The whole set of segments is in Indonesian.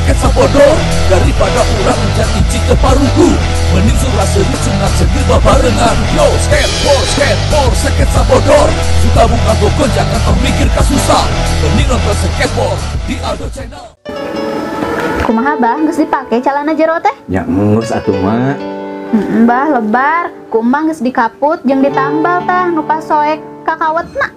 sketsa bodoh daripada orang menjadi cita paruku. Mending surah seri sunat sendiri babarengan. Yo skateboard sketsa bodoh. Suka buka toko jangan termikir kasusah. Mending nonton skateboard di Aldo Channel. Kumaha bah, geus dipake calana jero teh? Ya ngus atuh mak. Bah lebar, kumang geus dikaput jeung ditambal tah nu pasoek kakawetna.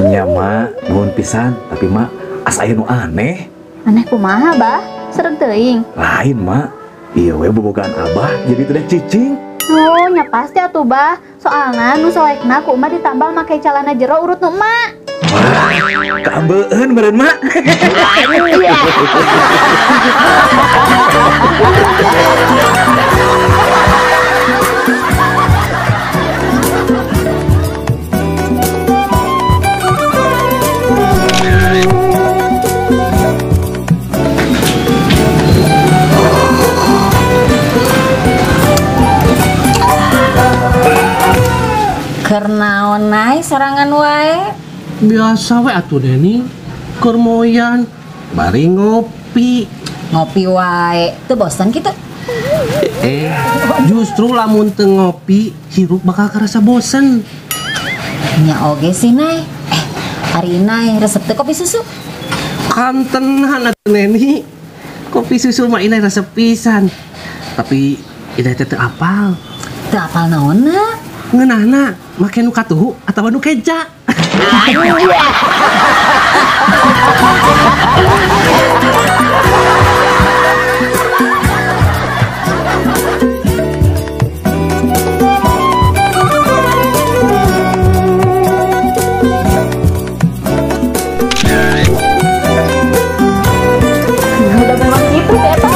Iya mak, nuhun pisan, tapi mak as aya nu aneh. Aneh kumaha bah? Sereg teuing. Lain mak, iya we bobogaan abah jadi teh cicing. Oh, nya pasti atuh bah. Soalna nu soekna ku emak ditambal make calana jero urut nu emak. Wah, kaambeun meureun mak. Kernaon naik sorangan wae? Biasa we atuh Deni, keur moyan, bari ngopi. Ngopi wae, teu bosan kitu? Justru lamun teu ngopi, hirup bakal kerasa bosen. Nya oge sih Nay. Hari Nay resep teh kopi susu. Kantenan atuh Neni, kopi susu mah inai resep pisan. Tapi inai teh teu apal. Teu apal naonna? Ngeunahna make nu katuhu atawa nu keja. Udah memang gitu ya tah.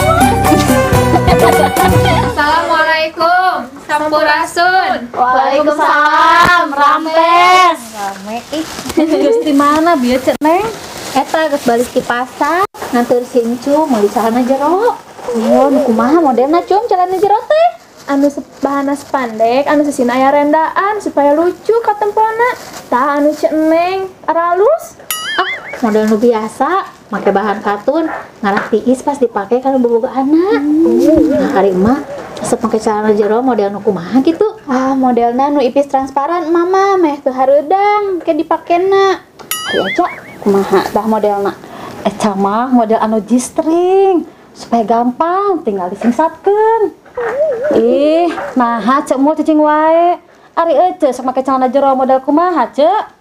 Assalamualaikum, Sampurasun. Waalaikumsalam, Rampes. Rame ih. Geus di mana bieu cek Neng? Eta geus balik ti pasar, ngantur sincu meuli calana jero. Oh, nu kumaha modelna cum calana jero teh? Anu bahana sepandek, anu sisina aya rendaan supaya lucu ka tempona. Tah anu ceneng, aralus. Model nu biasa, make bahan katun, ngarak tiis pas dipake kana boboga anak. Nah, hari emak resep make calana jero model nu kumaha gitu? Modelna nu ipis transparan, mama meh teu hareudang ke dipakena. Ari aja kumaha tah modelna? Eta mah model anu G-string, supaya gampang tinggal disingsatkeun. Ih, naha cek mul cicing wae. Ari ece sok make calana jero model kumaha, Cek?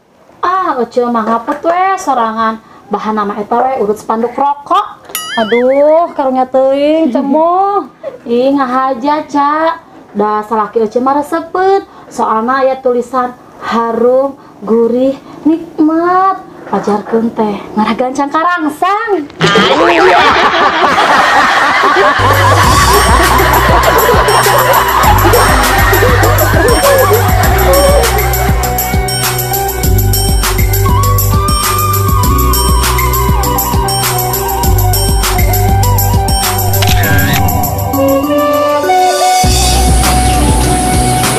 Ece mah ngapet we sorangan. Bahan nama eta we urut spanduk rokok. Aduh, karunya teuing cemul. Ih, ngahaja, Cak. Da salaki ece mah resepeun. Soalna aya tulisan harum, gurih, nikmat. Pajarkeun teh ngarah gancang karangsang.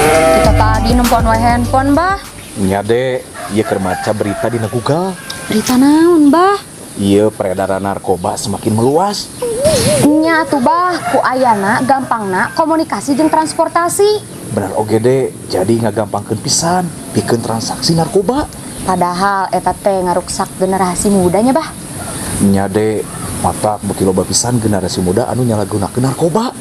Kita tadi nempon wae handphone, Bah. Nya dek, ieu keur maca berita di Google. Berita naon, Bah? Ieu peredaran narkoba semakin meluas. Nya atuh Bah, ku ayana gampangna komunikasi jeung transportasi. Benar oge dek, jadi ngagampangkeun pisan pikeun transaksi narkoba. Padahal eta teh ngaruksak generasi mudanya, Bah. Nya dek, matak beuki loba pisan generasi muda anu nyalahgunakeun narkoba.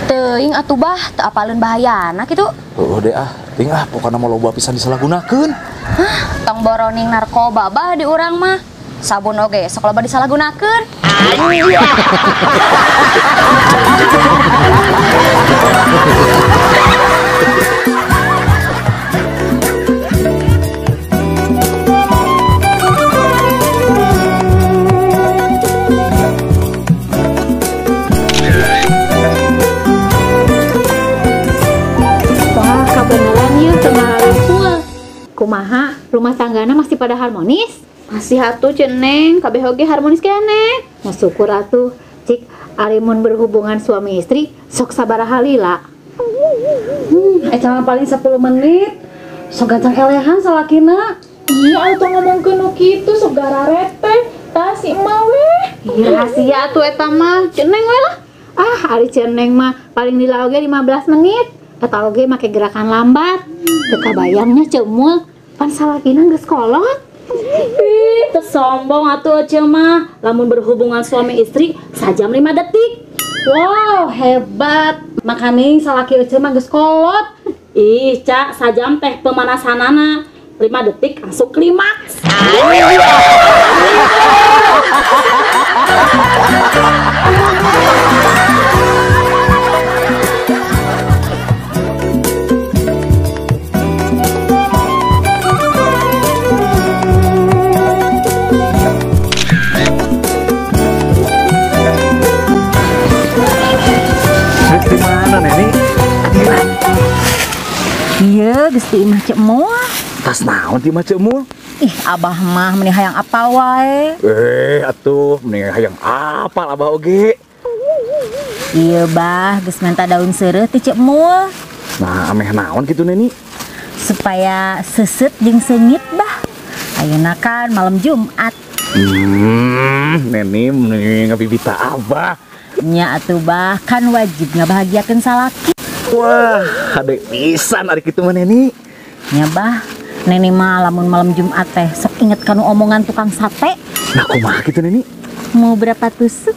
Teuing atuh Bah, teu apaleun bahayana kitu. Heuh deh ting pokona mah loba pisan disalahgunakeun. Tong boroning narkoba Bah di urang mah. Sabun oge sok loba disalahgunakeun. Wah, kabeneran yeuh teu ngarumpul. Kumaha? Rumah tanggana masih pada harmonis? Masih atuh ceneng, kabeh oge harmonis keneh. Nah, syukur atuh. Cik, ari mun berhubungan suami istri sok sabaraha lila. Eta mah paling 10 menit. Sok ganteng elehan salakina. Iya, atuh ngomongkeun nu kitu sok gararet teh. Tah si emak we. Rahasia tuh eta mah, ceneng we lah. Ari ceneng mah paling lila oge 15 menit. Eta oge make gerakan lambat. Teu kabayangnya cemul, pan salakina geus kolot. Ih, tersombong atuh Ece mah. Lamun berhubungan suami istri sajam 5 detik. Wow, hebat. Makanya salaki Ece mah geus kolot. Ih, Cak, sajam teh pemanasanana. 5 detik langsung klimaks. Di mana Neni? Iya, Gusti Imah Cek Mul. Tas naon ti macam mu? Ih, Abah mah meni hayang apal wae. Atuh, mending hayang apal abah oge. Iya, Bah, geus minta daun seureuh ti Cek Mul Nah, ameh naon gitu Neni? supaya seuseut jeung seungit, Bah. Ayeuna kan malam Jumat. Neni mending ngabibita abah. Nya atuh, Bah, kan wajib ngabahagiakeun salaki. Wah, hade pisan ari kitu mah Neni. Nya, Bah, Neni mah lamun malam Jumat teh sok inget kanu omongan tukang sate. Nah, kumaha kitu Neni? Mau berapa tusuk?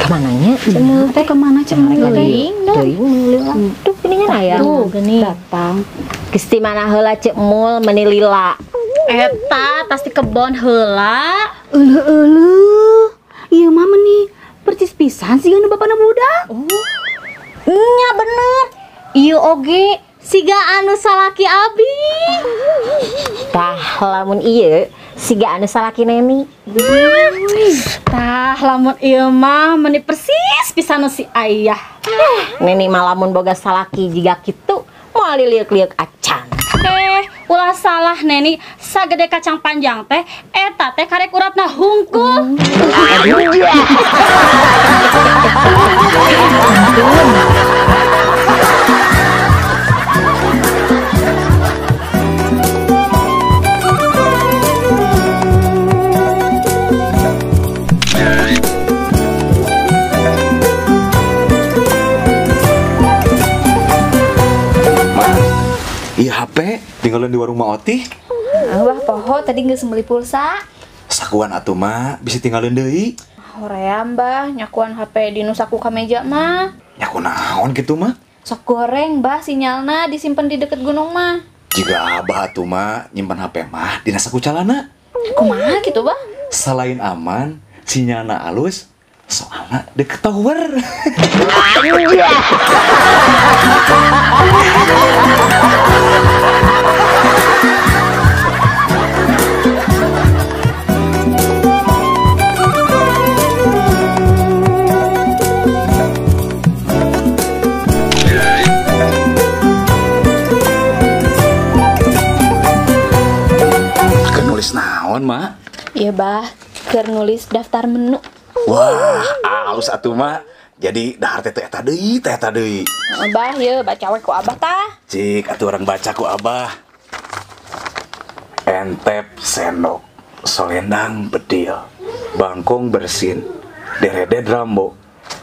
Mananya cemul teh kemana cemul teh? Tuh geuningan aya. Tuh geuning. Datang. Gusti mana heula Cek Mul meni lila. Eta tas di kebon heula. Euleuh. Ieu mah meuni percis pisan siga nu bapana budak. Nya bener. Ieu oge siga anu salaki abi. Tah lamun ieu siga anu salaki Neni. Tah lamun ieu mah meni persis pisan si ayah. Neni mah lamun boga salaki jiga kitu moal liuk-liuk acan. Ulah salah Neni, sagede kacang panjang teh eta teh karek uratna hungkul. Iya HP, tinggalin di warung Ma Oti. Wah poho tadi geus meuli pulsa. Sakuan atuh mah, bisa tinggalin deui. Hoream Mbah, nyakuan HP di nu saku ka meja mah. Nyaku naon gitu mah? Sok goreng Mbah, sinyalna disimpen di deket gunung mah. Jika abah atuh mah nyimpan HP mah dina saku calana. Kumaha gitu Bah? Selain aman, sinyalna alus, soalna deket tower. Akan nulis naon, Mak? Iya Bah, keur nulis daftar menu. Wah, alus atuh mah. Jadi dahar teh eta deui. Bah, ye baca we ku Abah tah. Cik atuh orang baca ku Abah. Entep sendok, solendang bedil, bangkong bersin, dereded rambo.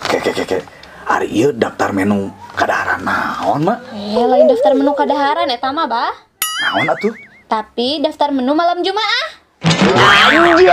Keke. Hari ieu daftar menu kadaharan naon, Mak? Lain daftar menu kadaharan eta mah Bah. Naon atuh? Tapi daftar menu malam Jumaah. Anjir.